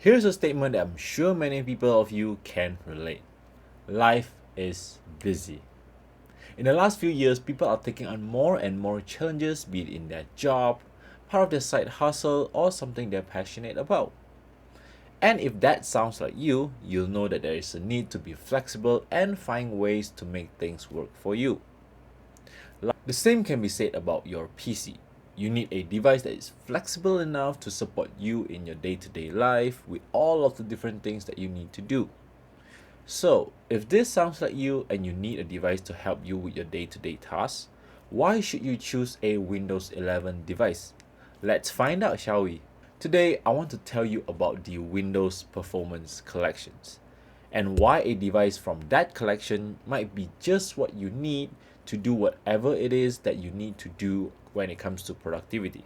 Here's a statement that I'm sure many people of you can relate. Life is busy. In the last few years, people are taking on more and more challenges, be it in their job, part of their side hustle, or something they're passionate about. And if that sounds like you, you'll know that there is a need to be flexible and find ways to make things work for you. The same can be said about your PC. You need a device that is flexible enough to support you in your day to day life with all of the different things that you need to do. So, if this sounds like you and you need a device to help you with your day to day tasks, why should you choose a Windows 11 device? Let's find out, shall we? Today, I want to tell you about the Windows Performance Collections and why a device from that collection might be just what you need to do whatever it is that you need to do when it comes to productivity.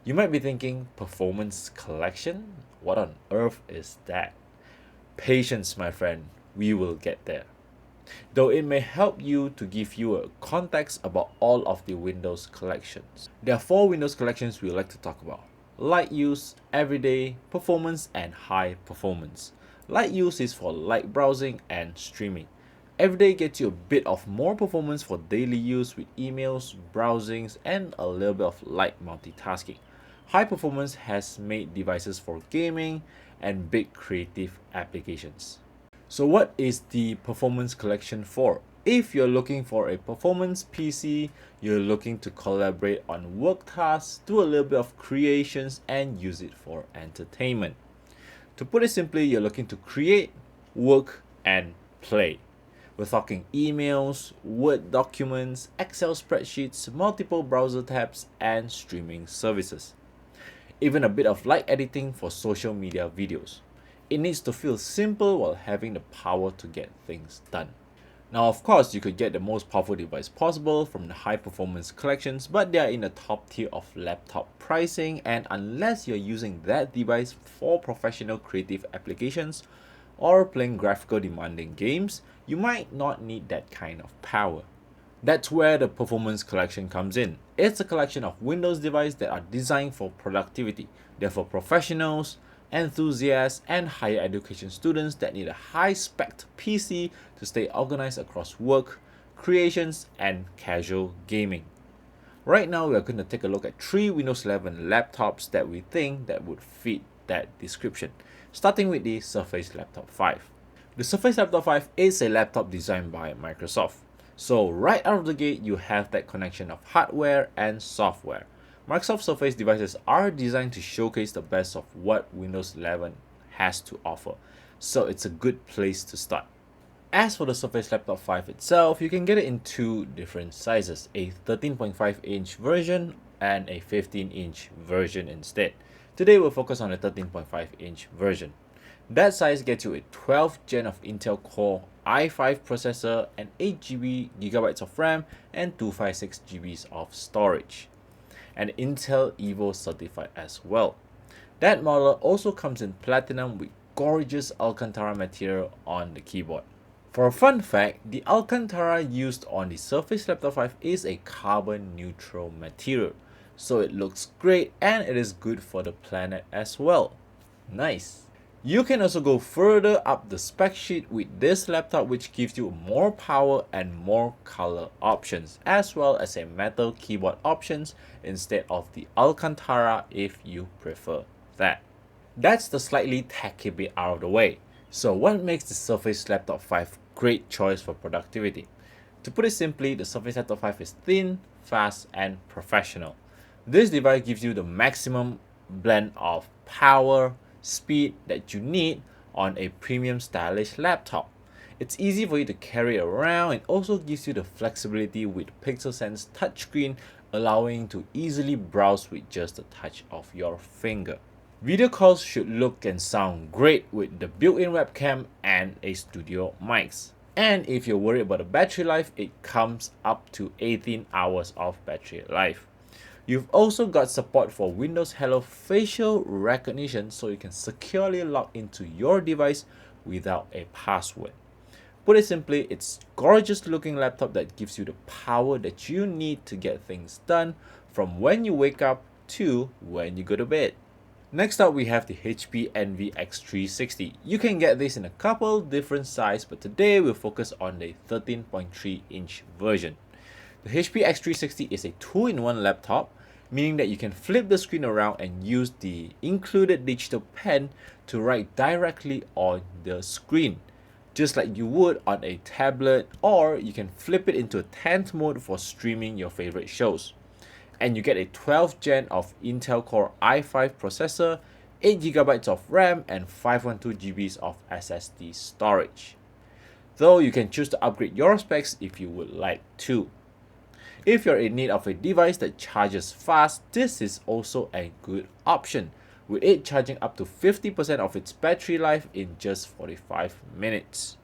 You might be thinking, Performance Collection? What on earth is that? Patience, my friend, we will get there. Though it may help you to give you a context about all of the Windows collections. There are four Windows collections we would like to talk about: light use, everyday, performance, and high performance. Light use is for light browsing and streaming. Everyday gets you a bit of more performance for daily use with emails, browsings, and a little bit of light multitasking. High performance has made devices for gaming and big creative applications. So what is the performance collection for? If you're looking for a performance PC, you're looking to collaborate on work tasks, do a little bit of creations, and use it for entertainment. To put it simply, you're looking to create, work, and play. We're talking emails, Word documents, Excel spreadsheets, multiple browser tabs, and streaming services. Even a bit of light editing for social media videos. It needs to feel simple while having the power to get things done. Now, of course, you could get the most powerful device possible from the high performance collections, but they are in the top tier of laptop pricing, and unless you're using that device for professional creative applications or playing graphical demanding games, you might not need that kind of power. That's where the Performance Collection comes in. It's a collection of Windows devices that are designed for productivity. They're for professionals, enthusiasts, and higher education students that need a high-spec PC to stay organized across work, creations, and casual gaming. Right now, we are going to take a look at 3 Windows 11 laptops that we think that would fit that description, starting with the Surface Laptop 5. The Surface Laptop 5 is a laptop designed by Microsoft. So right out of the gate, you have that connection of hardware and software. Microsoft Surface devices are designed to showcase the best of what Windows 11 has to offer. So it's a good place to start. As for the Surface Laptop 5 itself, you can get it in two different sizes, a 13.5-inch version and a 15-inch version instead. Today we'll focus on the 13.5-inch version. That size gets you a 12th gen of Intel Core i5 processor and 8GB of RAM and 256GB of storage. And Intel Evo certified as well. That model also comes in platinum with gorgeous Alcantara material on the keyboard. For a fun fact, the Alcantara used on the Surface Laptop 5 is a carbon neutral material, so it looks great and it is good for the planet as well. Nice! You can also go further up the spec sheet with this laptop, which gives you more power and more color options, as well as a metal keyboard options instead of the Alcantara if you prefer that. That's the slightly tacky bit out of the way. So what makes the Surface Laptop 5 great choice for productivity? To put it simply, the Surface Laptop 5 is thin, fast, and professional. This device gives you the maximum blend of power, speed that you need on a premium stylish laptop. It's easy for you to carry around and also gives you the flexibility with PixelSense touchscreen, allowing you to easily browse with just the touch of your finger. Video calls should look and sound great with the built-in webcam and a studio mics. And if you're worried about the battery life, it comes up to 18 hours of battery life. You've also got support for Windows Hello facial recognition, so you can securely log into your device without a password. Put it simply, it's a gorgeous looking laptop that gives you the power that you need to get things done from when you wake up to when you go to bed. Next up, we have the HP Envy X360. You can get this in a couple different sizes, but today we'll focus on the 13.3-inch version. The HP X360 is a 2-in-1 laptop, meaning that you can flip the screen around and use the included digital pen to write directly on the screen, just like you would on a tablet, or you can flip it into a 10th mode for streaming your favorite shows. And you get a 12th gen of Intel Core i5 processor, 8GB of RAM, and 512GB of SSD storage. Though you can choose to upgrade your specs if you would like to. If you're in need of a device that charges fast, this is also a good option, with it charging up to 50% of its battery life in just 45 minutes.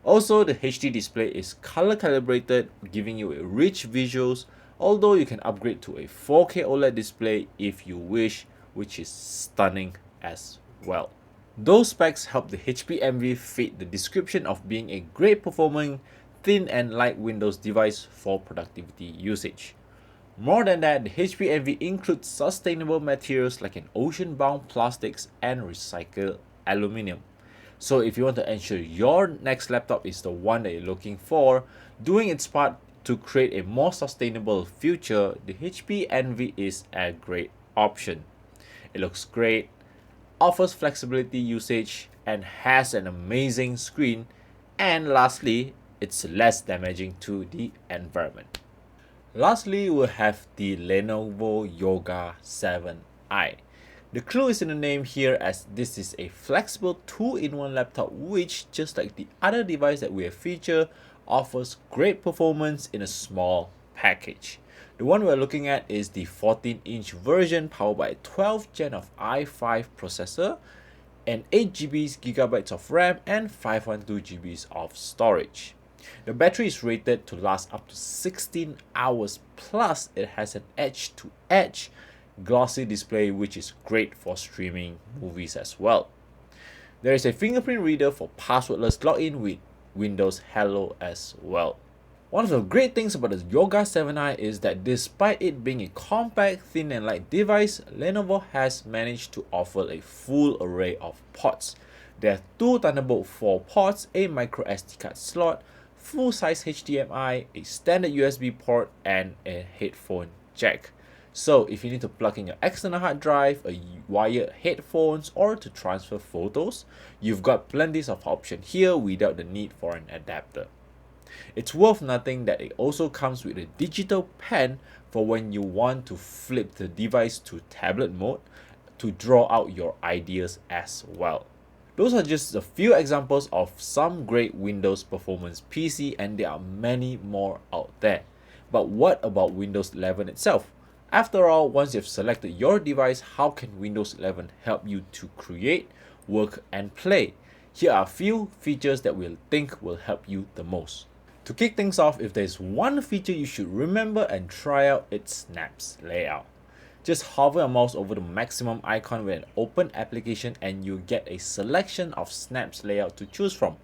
Also, the HD display is color calibrated, giving you a rich visuals, although you can upgrade to a 4K OLED display if you wish, which is stunning as well. Those specs help the HP Envy fit the description of being a great performing, thin and light Windows device for productivity usage. More than that, the HP Envy includes sustainable materials like an ocean-bound plastics and recycled aluminum. So if you want to ensure your next laptop is the one that you're looking for, doing its part to create a more sustainable future, the HP Envy is a great option. It looks great, offers flexibility usage, and has an amazing screen, and lastly, it's less damaging to the environment. Lastly, we'll have the Lenovo Yoga 7i. The clue is in the name here, as this is a flexible 2-in-1 laptop which, just like the other device that we have featured, offers great performance in a small package. The one we're looking at is the 14-inch version powered by a 12th gen of i5 processor and 8GB of RAM and 512GB of storage. The battery is rated to last up to 16 hours, plus it has an edge-to-edge glossy display which is great for streaming movies as well. There is a fingerprint reader for passwordless login with Windows Hello as well. One of the great things about the Yoga 7i is that despite it being a compact, thin and light device, Lenovo has managed to offer a full array of ports. There are 2 Thunderbolt 4 ports, a micro SD card slot, full-size HDMI, a standard USB port, and a headphone jack. So if you need to plug in your external hard drive, a wired headphones, or to transfer photos, you've got plenty of options here without the need for an adapter. It's worth noting that it also comes with a digital pen for when you want to flip the device to tablet mode to draw out your ideas as well. Those are just a few examples of some great Windows performance PC, and there are many more out there. But what about Windows 11 itself? After all, once you've selected your device, how can Windows 11 help you to create, work and play? Here are a few features that we'll think will help you the most. To kick things off, if there's one feature you should remember and try out, it's Snaps layout. Just hover your mouse over the maximum icon with an open application and you get a selection of Snaps layout to choose from.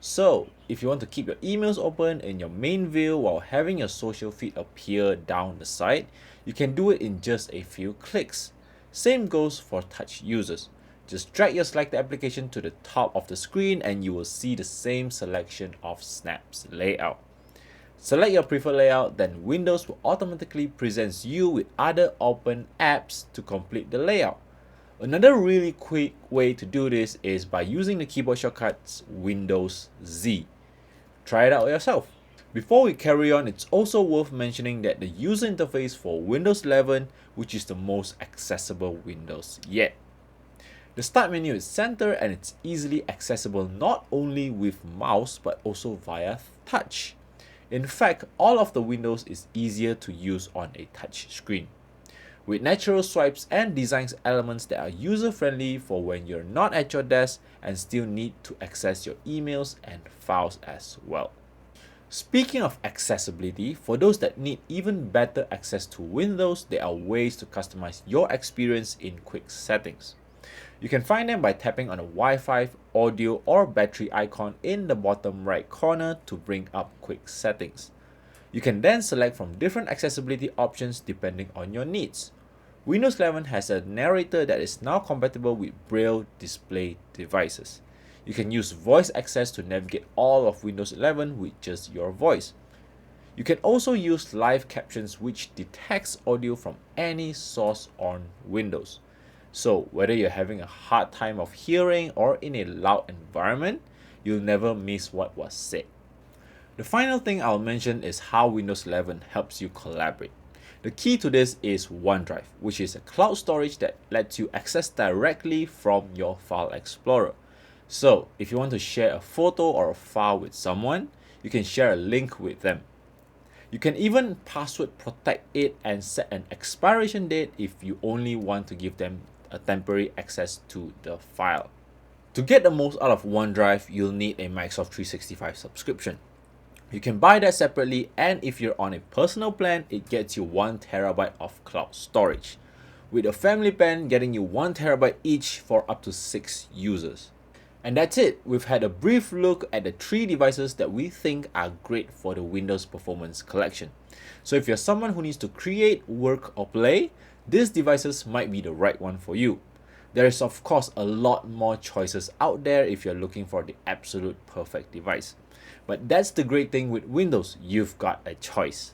So, if you want to keep your emails open in your main view while having your social feed appear down the side, you can do it in just a few clicks. Same goes for touch users. Just drag your selected application to the top of the screen and you will see the same selection of Snaps layout. Select your preferred layout, then Windows will automatically present you with other open apps to complete the layout. Another really quick way to do this is by using the keyboard shortcuts Windows Z. Try it out yourself. Before we carry on, it's also worth mentioning that the user interface for Windows 11, which is the most accessible Windows yet. The start menu is center and it's easily accessible not only with mouse but also via touch. In fact, all of the Windows is easier to use on a touch screen, with natural swipes and designs elements that are user-friendly for when you're not at your desk and still need to access your emails and files as well. Speaking of accessibility, for those that need even better access to Windows, there are ways to customize your experience in quick settings. You can find them by tapping on the Wi-Fi, audio or battery icon in the bottom right corner to bring up quick settings. You can then select from different accessibility options depending on your needs. Windows 11 has a narrator that is now compatible with Braille display devices. You can use voice access to navigate all of Windows 11 with just your voice. You can also use live captions, which detects audio from any source on Windows. So whether you're having a hard time of hearing or in a loud environment, you'll never miss what was said. The final thing I'll mention is how Windows 11 helps you collaborate. The key to this is OneDrive, which is a cloud storage that lets you access directly from your file explorer. So if you want to share a photo or a file with someone, you can share a link with them. You can even password protect it and set an expiration date if you only want to give them a temporary access to the file. To get the most out of OneDrive, you'll need a Microsoft 365 subscription. You can buy that separately, and if you're on a personal plan, it gets you 1 terabyte of cloud storage, with a family plan getting you 1 terabyte each for up to 6 users. And that's it. We've had a brief look at the 3 devices that we think are great for the Windows Performance Collection. So if you're someone who needs to create, work or play, these devices might be the right one for you. There is of course a lot more choices out there if you're looking for the absolute perfect device. But that's the great thing with Windows, you've got a choice.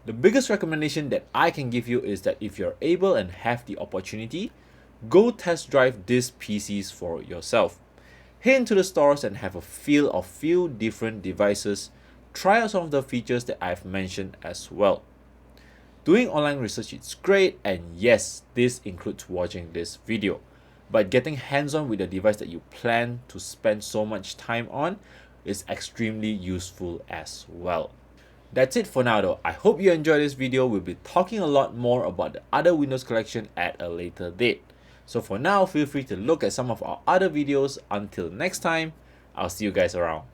The biggest recommendation that I can give you is that if you're able and have the opportunity, go test drive these PCs for yourself. Head into the stores and have a feel of few different devices. Try out some of the features that I've mentioned as well. Doing online research is great, and yes, this includes watching this video. But getting hands-on with the device that you plan to spend so much time on is extremely useful as well. That's it for now though. I hope you enjoyed this video. We'll be talking a lot more about the other Windows collection at a later date. So for now, feel free to look at some of our other videos. Until next time, I'll see you guys around.